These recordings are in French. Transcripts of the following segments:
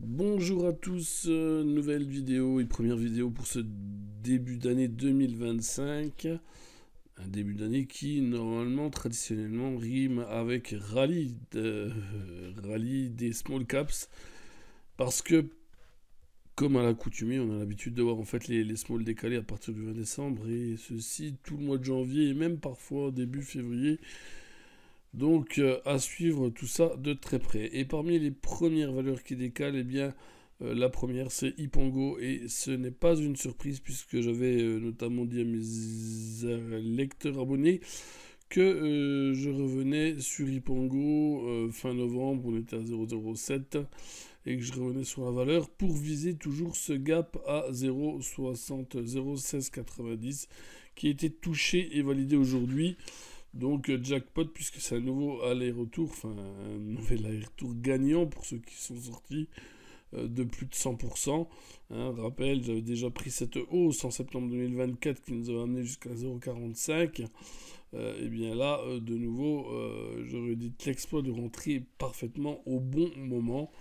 Bonjour à tous, nouvelle vidéo et première vidéo pour ce début d'année 2025. Un début d'année qui, normalement, traditionnellement, rime avec rallye des small caps. Parce que, comme à l'accoutumée, on a l'habitude de voir en fait les small décalés à partir du 20 décembre et ceci tout le mois de janvier et même parfois début février. Donc, à suivre tout ça de très près. Et parmi les premières valeurs qui décalent, eh bien, la première, c'est Ipango, et ce n'est pas une surprise puisque j'avais notamment dit à mes lecteurs abonnés que je revenais sur Ipango fin novembre, on était à 0,07, et que je revenais sur la valeur pour viser toujours ce gap à 0,60, 0,1690 qui a été touché et validé aujourd'hui. Donc jackpot puisque c'est un nouveau aller-retour, enfin un nouvel aller-retour gagnant pour ceux qui sont sortis de plus de 100%. Rappel, j'avais déjà pris cette hausse en septembre 2024 qui nous avait amené jusqu'à 0,45. Et bien là, de nouveau, j'aurais dit l'exploit de rentrer parfaitement au bon moment.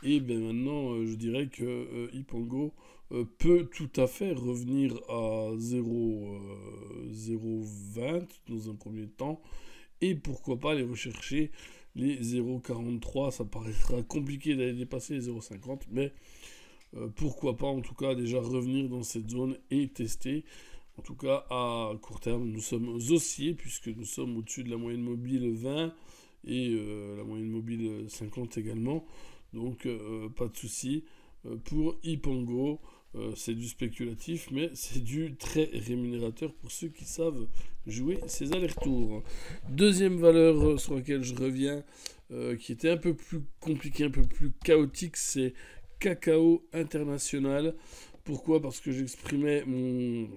Et bien maintenant, je dirais que Ipango peut tout à fait revenir à 0,20 dans un premier temps. Et pourquoi pas aller rechercher les 0,43. Ça paraîtra compliqué d'aller dépasser les 0,50. Mais pourquoi pas en tout cas déjà revenir dans cette zone et tester. En tout cas, à court terme, nous sommes haussiers puisque nous sommes au-dessus de la moyenne mobile 20 et la moyenne mobile 50 également. Donc, pas de souci. Pour Ipango, c'est du spéculatif, mais c'est du très rémunérateur pour ceux qui savent jouer ces allers-retours. Deuxième valeur sur laquelle je reviens, qui était un peu plus compliqué, un peu plus chaotique, c'est Cacao International. Pourquoi? Parce que j'exprimais mon...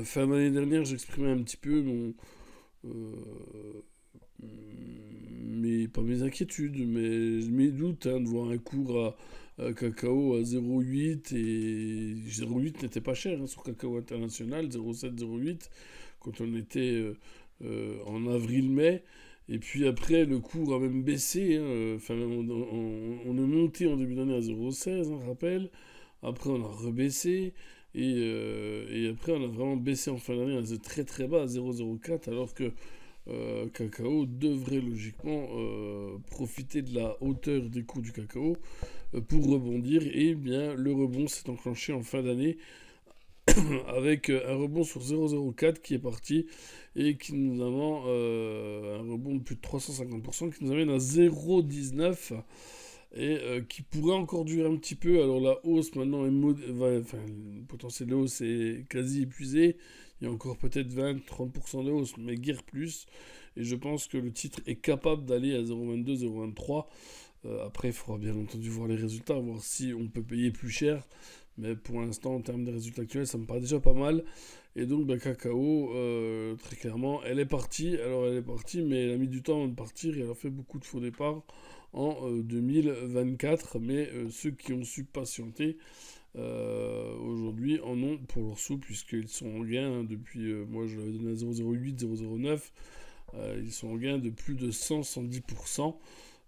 fin d'année dernière, j'exprimais un petit peu euh, pas mes inquiétudes, mais mes doutes de voir un cours à cacao à 0,8 et 0,8 n'était pas cher sur Cacao International, 0,7, 0,8 quand on était en avril-mai. Et puis après, le cours a même baissé. Enfin, on est monté en début d'année à 0,16, rappel. Après, on a rebaissé. Et après, on a vraiment baissé en fin d'année à très très bas, à 0,04, alors que cacao devrait logiquement profiter de la hauteur des cours du cacao pour rebondir. Et bien, le rebond s'est enclenché en fin d'année avec un rebond sur 0,04 qui est parti et qui nous amène un rebond de plus de 350% qui nous amène à 0,19 et qui pourrait encore durer un petit peu. Alors la hausse maintenant enfin, le potentiel de hausse est quasi épuisé. Il y a encore peut-être 20-30% de hausse, mais guère plus. Et je pense que le titre est capable d'aller à 0,22, 0,23. Après, il faudra bien entendu voir les résultats, voir si on peut payer plus cher. Mais pour l'instant, en termes de résultats actuels, ça me paraît déjà pas mal. Et donc, Cacao, très clairement, elle est partie. Alors, elle est partie, mais elle a mis du temps avant de partir. Et elle a fait beaucoup de faux départs en 2024. Mais ceux qui ont su patienter, aujourd'hui, en ont pour leur sous, puisqu'ils sont en gain depuis, moi je l'avais donné à 0,08, 0,09. Ils sont en gain de plus de 100-110%.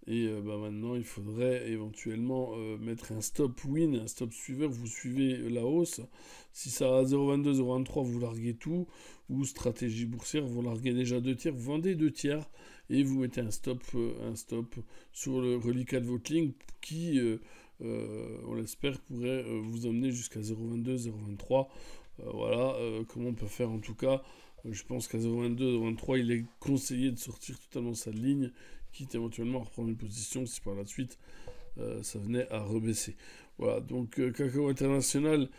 Et maintenant, il faudrait éventuellement mettre un stop win, un stop suiveur. Vous suivez la hausse. Si ça va à 0,22, 0,23, vous larguez tout. Ou stratégie boursière, vous larguez déjà 2 tiers, vous vendez 2 tiers et vous mettez un stop sur le reliquat de votre ligne qui, on l'espère, pourrait vous emmener jusqu'à 0,22, 0,23. Voilà comment on peut faire en tout cas. Je pense qu'à 0,22, 0,23, il est conseillé de sortir totalement sa ligne, quitte éventuellement à reprendre une position si par la suite ça venait à rebaisser. Voilà, donc Cacao International,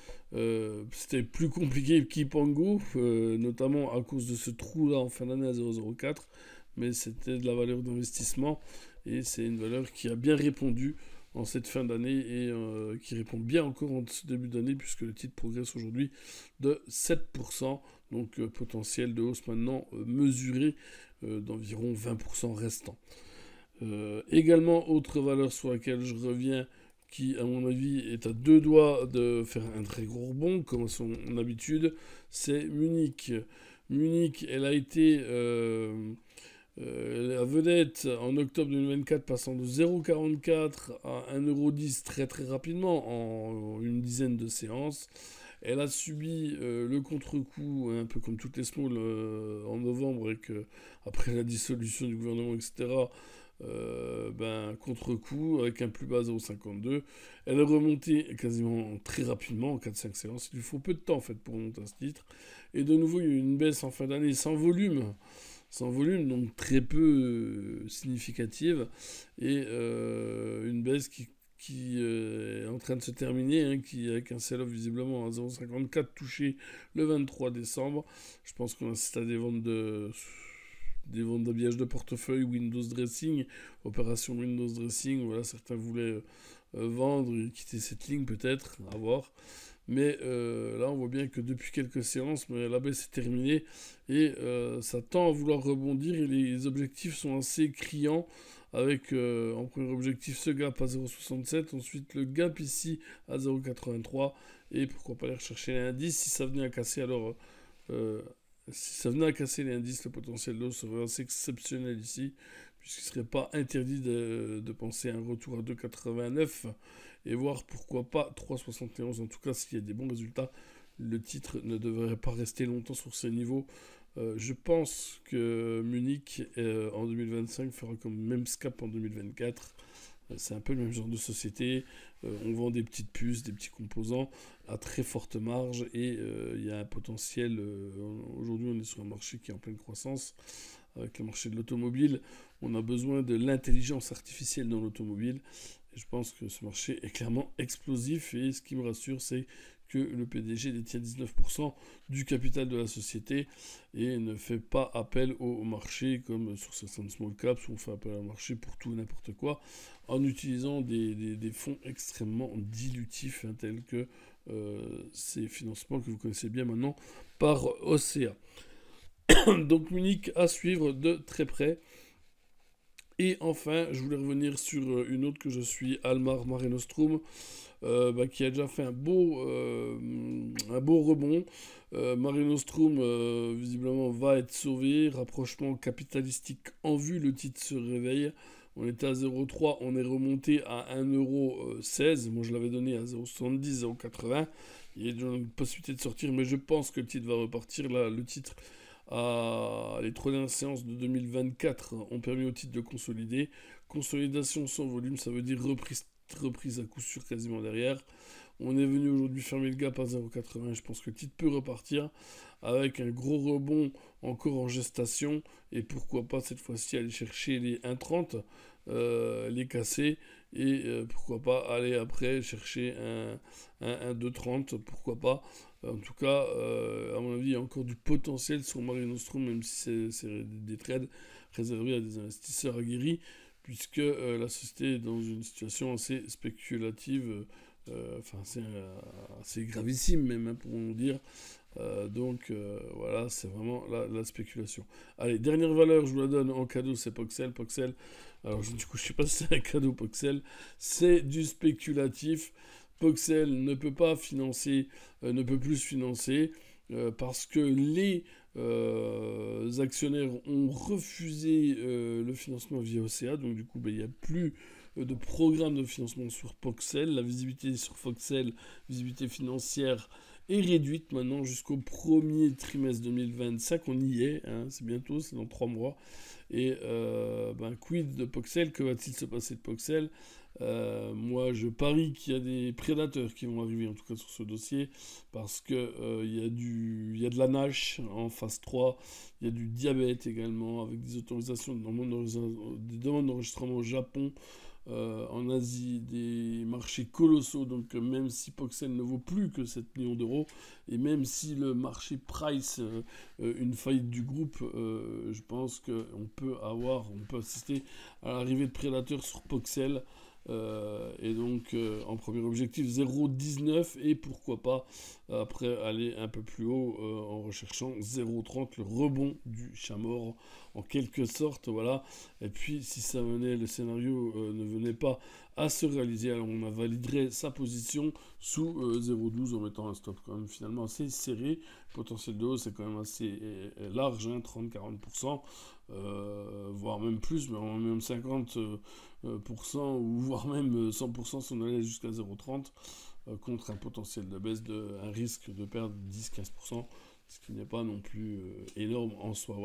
c'était plus compliqué qu'Ipango, notamment à cause de ce trou-là en fin d'année à 0,04, mais c'était de la valeur d'investissement et c'est une valeur qui a bien répondu en cette fin d'année et qui répond bien encore en ce début d'année puisque le titre progresse aujourd'hui de 7%, donc potentiel de hausse maintenant mesuré d'environ 20% restant. Également, autre valeur sur laquelle je reviens, qui à mon avis est à deux doigts de faire un très gros rebond, comme à son habitude, c'est Munich. Munich, elle a été La vedette en octobre 2024 passant de 0,44 à 1,10 € très très rapidement en une dizaine de séances. Elle a subi le contre-coup, un peu comme toutes les small en novembre, et que après la dissolution du gouvernement, etc., contre-coup avec un plus bas 0,52. Elle est remontée quasiment très rapidement en 4-5 séances. Il lui faut peu de temps en fait pour monter à ce titre. Et de nouveau, il y a eu une baisse en fin d'année sans volume, donc très peu significative, et une baisse qui est en train de se terminer, hein, qui avec un sell-off visiblement à 0,54 touché le 23 décembre. Je pense qu'on assiste à des ventes d'habillage de portefeuille, Windows Dressing, opération Windows Dressing. Voilà, certains voulaient vendre et quitter cette ligne peut-être, à voir. Mais là, on voit bien que depuis quelques séances, la baisse est terminée et ça tend à vouloir rebondir et les objectifs sont assez criants avec en premier objectif ce gap à 0,67, ensuite le gap ici à 0,83 et pourquoi pas aller rechercher l'indice si ça venait à casser alors si ça venait à casser l'indice, le potentiel d'eau serait assez exceptionnel ici, puisqu'il ne serait pas interdit de penser à un retour à 2,89 et voir pourquoi pas 3,71. En tout cas, s'il y a des bons résultats, le titre ne devrait pas rester longtemps sur ces niveaux. Je pense que Munich en 2025 fera comme même scap en 2024. C'est un peu le même genre de société. On vend des petites puces, des petits composants à très forte marge et il y a un potentiel. Aujourd'hui, on est sur un marché qui est en pleine croissance avec le marché de l'automobile. On a besoin de l'intelligence artificielle dans l'automobile. Et je pense que ce marché est clairement explosif et ce qui me rassure, c'est que le PDG détient 19% du capital de la société et ne fait pas appel au marché comme sur certaines small caps où on fait appel au marché pour tout et n'importe quoi en utilisant des fonds extrêmement dilutifs tels que ces financements que vous connaissez bien maintenant par OCA. Donc Munich à suivre de très près. Et enfin, je voulais revenir sur une autre que je suis, Almar Mare Nostrum, qui a déjà fait un beau rebond. Mare Nostrum, visiblement, va être sauvé. Rapprochement capitalistique en vue, le titre se réveille. On était à 0,3, on est remonté à 1,16€. Moi, je l'avais donné à 0,70, 0,80. Il y a une possibilité de sortir, mais je pense que le titre va repartir. Là, le titre les trois dernières séances de 2024 ont permis au titre de consolider. Consolidation sans volume, ça veut dire reprise à coup sûr quasiment derrière. On est venu aujourd'hui fermer le gap à 0,80. Je pense que le titre peut repartir avec un gros rebond encore en gestation. Et pourquoi pas cette fois-ci aller chercher les 1,30, les casser. Et pourquoi pas aller après chercher un 2,30. Pourquoi pas. En tout cas, à mon avis, il y a encore du potentiel sur Mare Nostrum, même si c'est des trades réservés à des investisseurs aguerris, puisque la société est dans une situation assez spéculative, assez gravissime même, hein, pour nous dire. Voilà, c'est vraiment la spéculation. Allez, dernière valeur, je vous la donne en cadeau, c'est Poxel. Alors du coup, je ne sais pas si c'est un cadeau Poxel, c'est du spéculatif. Poxel ne peut pas financer, ne peut plus financer parce que les actionnaires ont refusé le financement via OCA. Donc du coup, il n'y a plus de programme de financement sur Poxel. La visibilité sur Poxel, visibilité financière, est réduite maintenant jusqu'au premier trimestre 2025. On y est, hein, c'est bientôt, c'est dans 3 mois. Et quid de Poxel? Que va-t-il se passer de Poxel? Moi, je parie qu'il y a des prédateurs qui vont arriver, en tout cas sur ce dossier, parce que il y a de la NASH en phase 3, il y a du diabète également, avec des autorisations, des demandes d'enregistrement au Japon, en Asie, des marchés colossaux. Donc même si Poxel ne vaut plus que 7 millions d'euros, et même si le marché price une faillite du groupe, je pense qu'on peut assister à l'arrivée de prédateurs sur Poxel. Et donc en premier objectif 0,19 et pourquoi pas après aller un peu plus haut en recherchant 0,30, le rebond du chat mort en quelque sorte, voilà. Et puis si le scénario ne venait pas à se réaliser. Alors on a validé sa position sous 0,12 en mettant un stop quand même finalement assez serré. Le potentiel de hausse est quand même assez large, hein, 30-40%, voire même plus, mais même 50%, ou voire même 100% si on allait jusqu'à 0,30, contre un potentiel de baisse, un risque de perdre 10-15%. Ce qui n'est pas non plus énorme en soi.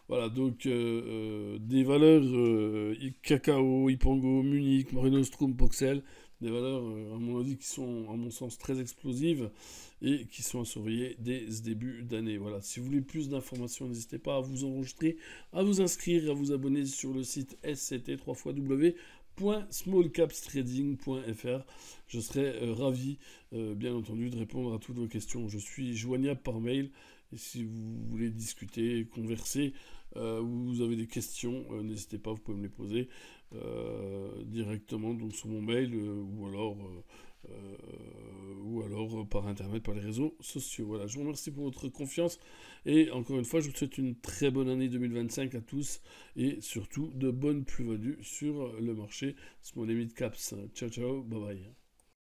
Voilà donc des valeurs Kakao, Ipango, Munich, Moreno Strum, Poxel, des valeurs, à mon avis, qui sont, à mon sens, très explosives et qui sont à surveiller dès ce début d'année. Voilà, si vous voulez plus d'informations, n'hésitez pas à vous enregistrer, à vous inscrire, à vous abonner sur le site SCT, www.smallcapstrading.fr. Je serai ravi, bien entendu, de répondre à toutes vos questions. Je suis joignable par mail. Et si vous voulez discuter, converser, vous avez des questions, n'hésitez pas, vous pouvez me les poser directement donc sur mon mail ou alors par internet, par les réseaux sociaux. Voilà, je vous remercie pour votre confiance et encore une fois, je vous souhaite une très bonne année 2025 à tous et surtout de bonnes plus-values sur le marché Small et Mid Caps. Ciao, ciao, bye bye.